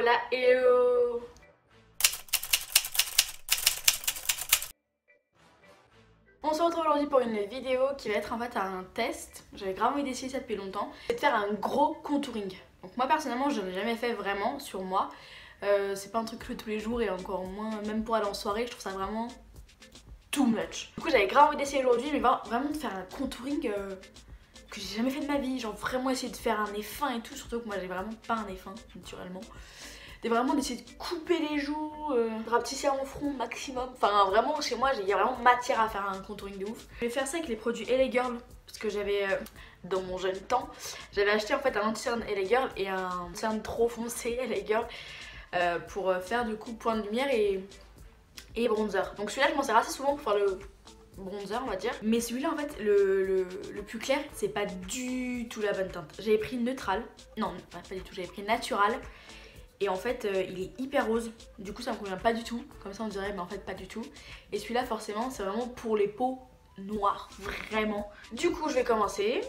Hola, hello. On se retrouve aujourd'hui pour une vidéo qui va être en fait un test. J'avais grave envie d'essayer ça depuis longtemps. C'est de faire un gros contouring. Donc moi personnellement je n'ai jamais fait vraiment sur moi. C'est pas un truc que je fais tous les jours et encore moins même pour aller en soirée. Je trouve ça vraiment too much. Du coup j'avais grave envie d'essayer aujourd'hui mais vraiment de faire un contouring que j'ai jamais fait de ma vie. Genre vraiment essayer de faire un nez fin et tout. Surtout que moi j'ai vraiment pas un nez fin naturellement. Vraiment d'essayer de couper les joues, de rapetisser mon front maximum. Enfin vraiment chez moi il y a vraiment matière à faire un contouring de ouf. Je vais faire ça avec les produits LA Girl parce que j'avais dans mon jeune temps, j'avais acheté en fait un anti-cerne LA Girl et un cerne trop foncé LA Girl pour faire du coup point de lumière et bronzer. Donc celui-là je m'en sers assez souvent pour faire le bronzer on va dire. Mais celui-là en fait le plus clair c'est pas du tout la bonne teinte. J'avais pris neutral, non pas du tout, j'avais pris natural. Et en fait il est hyper rose, du coup ça me convient pas du tout, comme ça on dirait mais en fait pas du tout. Et celui-là forcément c'est vraiment pour les peaux noires, vraiment. Du coup je vais commencer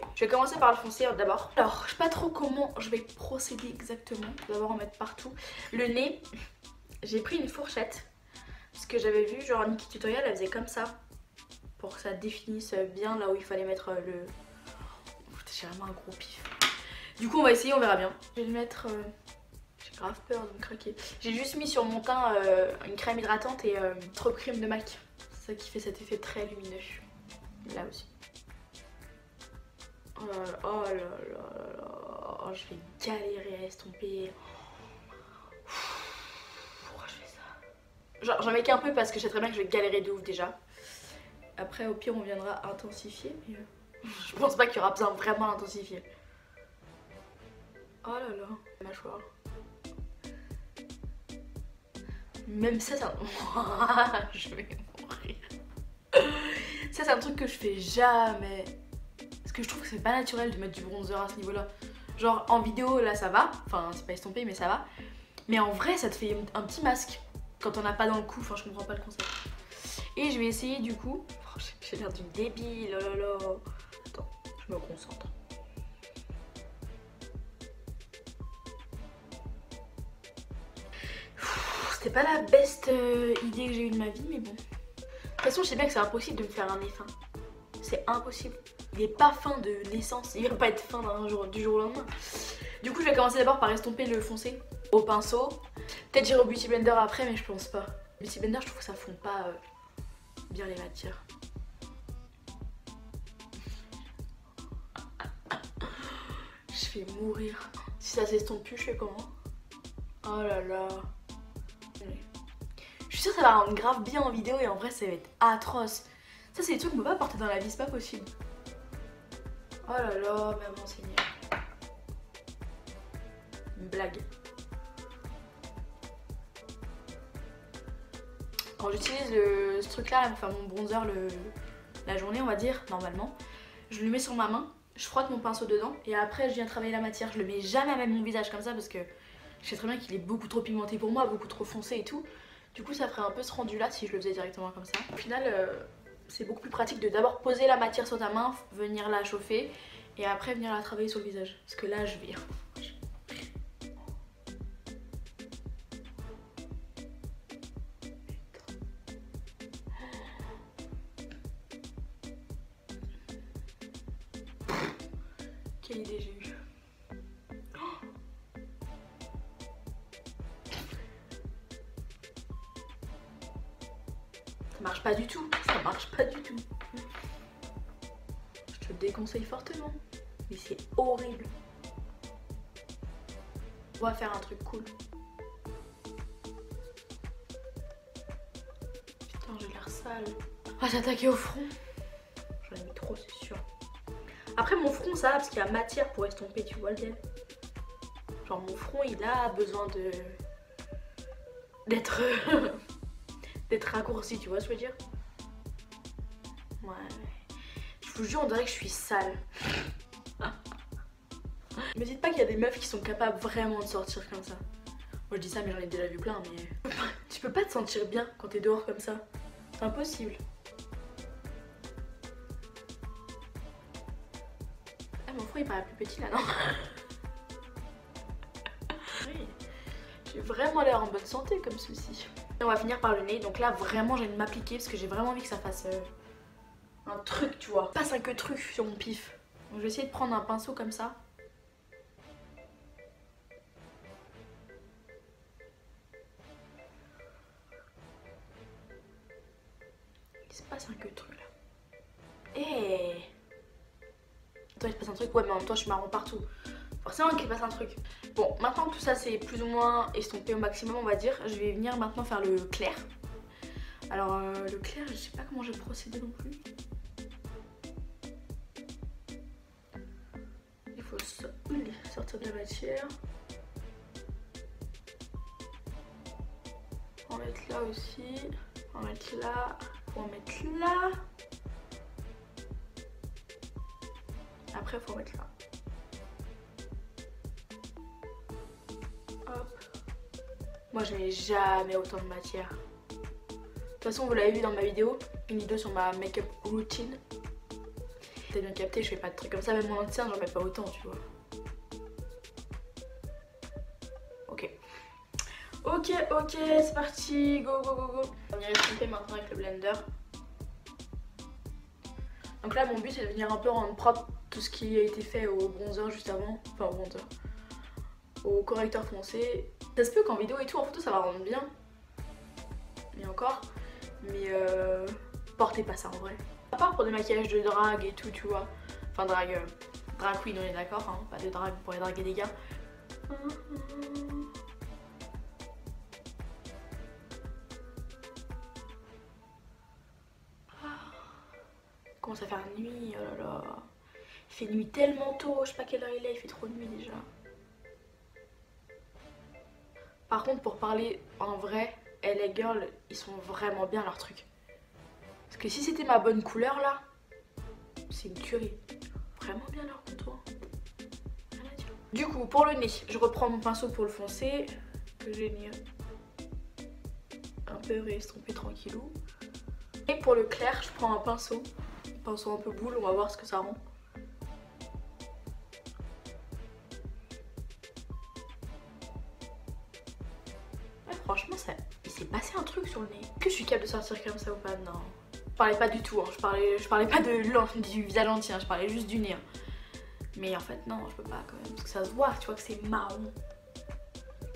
par le foncé d'abord. Alors je sais pas trop comment je vais procéder exactement, je vais d'abord en mettre partout. Le nez, j'ai pris une fourchette, parce que j'avais vu genre Nikki Tutorial elle faisait comme ça, pour que ça définisse bien là où il fallait mettre le... J'ai vraiment un gros pif. Du coup on va essayer, on verra bien. Je vais le mettre... J'ai grave peur de me craquer. J'ai juste mis sur mon teint une crème hydratante et trop crème de MAC. C'est ça qui fait cet effet très lumineux. Là aussi. Oh là là, oh là là là. Oh, je vais galérer à estomper. Pourquoi je fais ça? Genre j'en mets qu'un peu parce que je sais très bien que je vais galérer de ouf déjà. Après au pire on viendra intensifier. Mais je pense pas qu'il y aura besoin vraiment d'intensifier. Oh là là, mâchoire. Même ça, je vais mourir. Ça, c'est un truc que je fais jamais. Parce que je trouve que c'est pas naturel de mettre du bronzer à ce niveau-là. Genre en vidéo, là, ça va. Enfin, c'est pas estompé, mais ça va. Mais en vrai, ça te fait un petit masque quand on n'a pas dans le cou. Enfin, je comprends pas le concept. Et je vais essayer du coup. Oh, j'ai l'air d'une débile. Oh là là. Attends, je me concentre. C'était pas la best idée que j'ai eue de ma vie, mais bon. De toute façon, je sais bien que c'est impossible de me faire un nez fin. C'est impossible. Il est pas fin de naissance, il va pas être fin du jour au lendemain. Du coup, je vais commencer d'abord par estomper le foncé au pinceau. Peut-être j'irai au Beauty Blender après, mais je pense pas. Le Beauty Blender, je trouve que ça fond pas bien les matières. Je vais mourir. Si ça s'estompe plus, je sais comment. Oh là là. Je suis sûre que ça va rendre grave bien en vidéo et en vrai ça va être atroce. Ça c'est des trucs qu'on peut pas porter dans la vie, c'est pas possible. Oh là là, maman Seigneur. Une blague. Quand j'utilise ce truc là pour faire mon bronzer la journée on va dire, normalement, je le mets sur ma main, je frotte mon pinceau dedans et après je viens travailler la matière. Je le mets jamais à même mon visage comme ça parce que je sais très bien qu'il est beaucoup trop pigmenté pour moi, beaucoup trop foncé et tout. Du coup ça ferait un peu ce rendu là si je le faisais directement comme ça. Au final c'est beaucoup plus pratique de d'abord poser la matière sur ta main, venir la chauffer et après venir la travailler sur le visage. Parce que là je vais... Quelle idée j'ai eue. Ça marche pas du tout, ça marche pas du tout. Je te le déconseille fortement, mais c'est horrible. On va faire un truc cool. Putain, j'ai l'air sale. On va s'attaquer au front. J'en ai mis trop, c'est sûr. Après mon front ça va parce qu'il y a matière pour estomper, tu vois le deal. Genre mon front il a besoin d'être raccourci, tu vois ce que je veux dire. Ouais. Je vous jure on dirait que je suis sale. Me dites pas qu'il y a des meufs qui sont capables vraiment de sortir comme ça. Moi je dis ça mais j'en ai déjà vu plein mais... Tu peux pas te sentir bien quand t'es dehors comme ça. C'est impossible. Ah mon front il paraît plus petit là non. Oui. J'ai vraiment l'air en bonne santé comme ceci. Et on va finir par le nez. Donc là vraiment j'ai envie de m'appliquer parce que j'ai vraiment envie que ça fasse un truc, tu vois. Pas 5 trucs sur mon pif. Donc je vais essayer de prendre un pinceau comme ça. Il se passe un que truc là. Eh, attends, il se passe un truc. Ouais, mais en même temps je suis marron partout. Forcément qu'il passe un truc. Bon, maintenant que tout ça c'est plus ou moins estompé au maximum, on va dire, je vais venir maintenant faire le clair. Alors le clair, je sais pas comment je vais procéder non plus. Il faut sortir de la matière. On va mettre là aussi. On va mettre là. On va mettre là. Après, il faut mettre là. Hop. Moi, je mets jamais autant de matière. De toute façon, vous l'avez vu dans ma vidéo, une vidéo sur ma make-up routine. T'as bien capté, je fais pas de trucs comme ça, même mon ancien, j'en mets pas autant, tu vois. Ok. Ok, c'est parti, go, go, go, go. On va venir estomper maintenant avec le blender. Donc là, mon but, c'est de venir un peu rendre propre tout ce qui a été fait au bronzer juste avant. Enfin, au bronzer. Au correcteur foncé. Ça se peut qu'en vidéo et tout, en photo, ça va rendre bien. Mais encore. Mais portez pas ça en vrai. À part pour des maquillages de drague et tout, tu vois. Enfin, drag queen, on est d'accord, hein. Pas de drague pour les draguer des gars. Il commence à faire nuit, oh là là. Il fait nuit tellement tôt, je sais pas quelle heure il est, il fait trop nuit déjà. Par contre, pour parler en vrai, LA Girl, ils sont vraiment bien leurs trucs. Parce que si c'était ma bonne couleur là, c'est une tuerie. Vraiment bien leur contour. Rien à dire. Du coup, pour le nez, je reprends mon pinceau pour le foncer, que j'ai mis un peu réestompé tranquillou. Et pour le clair, je prends un pinceau un peu boule, on va voir ce que ça rend. Ouais, franchement, il s'est passé un truc sur le nez. Est-ce que je suis capable de sortir comme ça ou pas? Non. Je parlais pas du tout, hein. je parlais pas du visage entier, hein. Je parlais juste du nez. Hein. Mais en fait, non, je peux pas quand même. Parce que ça se voit, tu vois que c'est marron.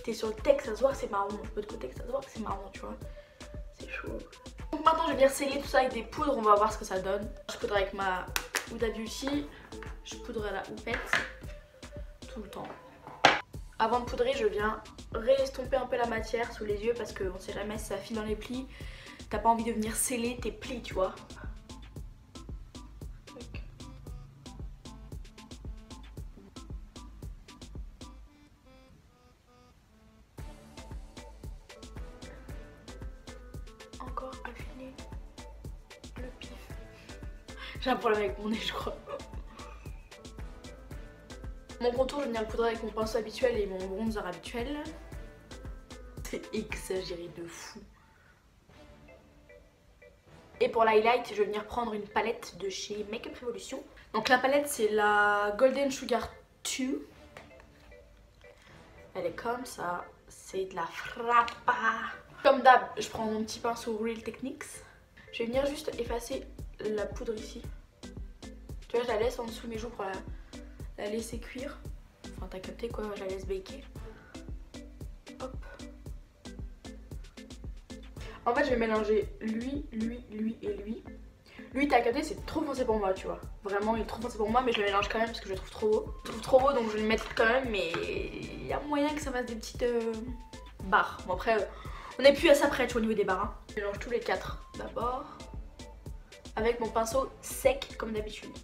T'es sur le texte, ça se voit que c'est marron. De l'autre côté, ça se voit que c'est marron, tu vois. C'est chaud. Donc maintenant, je vais venir sceller tout ça avec des poudres. On va voir ce que ça donne. Je poudre avec ma Huda Beauty. Je poudre à la houppette. Tout le temps. Avant de poudrer, je viens réestomper un peu la matière sous les yeux. Parce qu'on sait jamais si ça file dans les plis. T'as pas envie de venir sceller tes plis, tu vois. Encore affiner le pif. J'ai un problème avec mon nez, je crois. Mon contour, je vais venir le poudrer avec mon pinceau habituel et mon bronzer habituel. C'est exagéré de fou. Et pour l'highlight, je vais venir prendre une palette de chez Makeup Revolution. Donc la palette, c'est la Golden Sugar 2. Elle est comme ça. C'est de la frappa. Comme d'hab, je prends mon petit pinceau Real Techniques. Je vais venir juste effacer la poudre ici. Tu vois, je la laisse en dessous de mes joues pour la laisser cuire. Enfin, t'as capté quoi, je la laisse baker. Hop. En fait, je vais mélanger lui et lui. Lui, t'as capté, c'est trop foncé pour moi, tu vois. Vraiment, il est trop foncé pour moi, mais je le mélange quand même parce que je le trouve trop beau. Je le trouve trop beau, donc je vais le mettre quand même, mais il y a moyen que ça fasse des petites barres. Bon, après, on n'est plus à ça près, tu vois, au niveau des barres. Hein. Je mélange tous les quatre d'abord avec mon pinceau sec, comme d'habitude.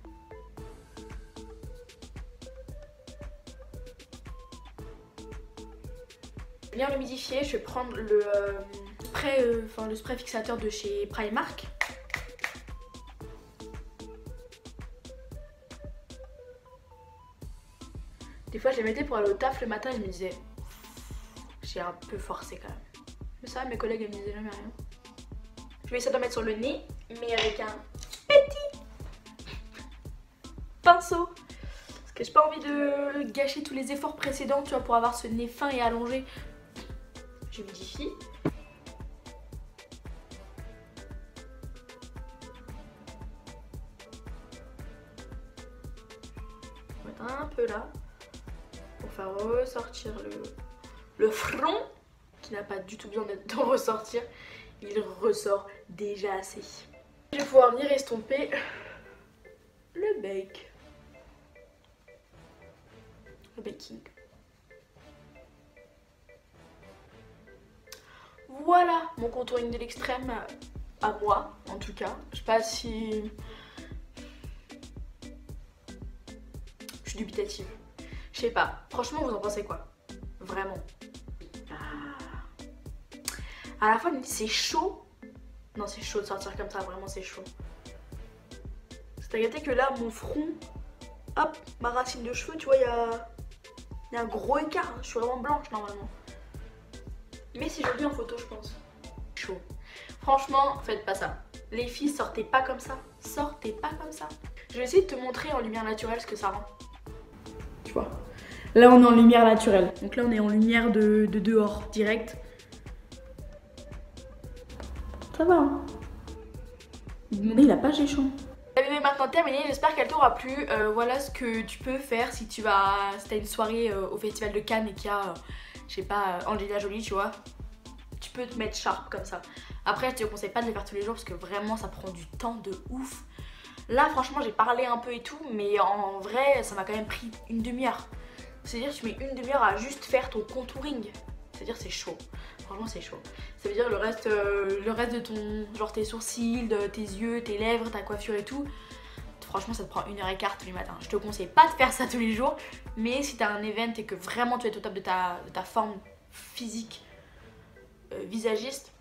Je viens l'humidifier, je vais prendre le spray fixateur de chez Primark. Des fois je les mettais pour aller au taf le matin et je me disais j'ai un peu forcé quand même. Mais ça, mes collègues elles me disaient jamais rien. Je vais essayer de mettre sur le nez, mais avec un petit pinceau. Parce que j'ai pas envie de gâcher tous les efforts précédents, tu vois, pour avoir ce nez fin et allongé. j'humidifie. On va mettre un peu là pour faire ressortir le front qui n'a pas du tout besoin de ressortir. Il ressort déjà assez. Je vais pouvoir venir estomper le bake. Le baking. Voilà mon contouring de l'extrême à moi en tout cas. Je sais pas si... Je suis dubitative. Je sais pas. Franchement vous en pensez quoi? Vraiment. À la fois c'est chaud. Non c'est chaud de sortir comme ça, vraiment c'est chaud. C'est à gâter que là mon front, hop, ma racine de cheveux, tu vois, il y a un gros écart. Je suis vraiment blanche normalement. Mais c'est joli en photo je pense. Chaud. Franchement, faites pas ça. Les filles, sortez pas comme ça. Sortez pas comme ça. Je vais essayer de te montrer en lumière naturelle ce que ça rend. Tu vois. Là on est en lumière naturelle. Donc là on est en lumière de dehors, direct. Ça va hein. Mais il a pas géchon. La vidéo est maintenant terminée, j'espère qu'elle t'aura plu. Voilà ce que tu peux faire si tu as une soirée au festival de Cannes et qu'il y a, je sais pas, Angelina Jolie, tu vois. Tu peux te mettre sharp comme ça. Après, je te conseille pas de le faire tous les jours parce que vraiment ça prend du temps de ouf. Là, franchement, j'ai parlé un peu et tout, mais en vrai, ça m'a quand même pris une demi-heure. C'est-à-dire, tu mets une demi-heure à juste faire ton contouring. C'est-à-dire, c'est chaud. Franchement, c'est chaud. Ça veut dire le reste de ton, genre tes sourcils, tes yeux, tes lèvres, ta coiffure et tout. Franchement, ça te prend 1h15 tous les matins. Je te conseille pas de faire ça tous les jours, mais si t'as un event et que vraiment tu es au top de ta forme physique, visagiste,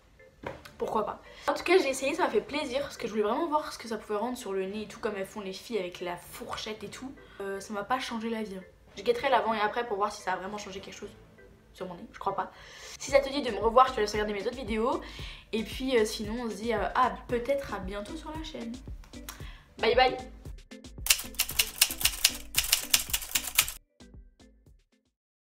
pourquoi pas. En tout cas, j'ai essayé, ça m'a fait plaisir parce que je voulais vraiment voir ce que ça pouvait rendre sur le nez et tout, comme elles font les filles avec la fourchette et tout. Ça m'a pas changé la vie. Je guetterai l'avant et après pour voir si ça a vraiment changé quelque chose sur mon nez, je crois pas. Si ça te dit de me revoir, je te laisse regarder mes autres vidéos. Et puis sinon on se dit peut-être à bientôt sur la chaîne. Bye bye.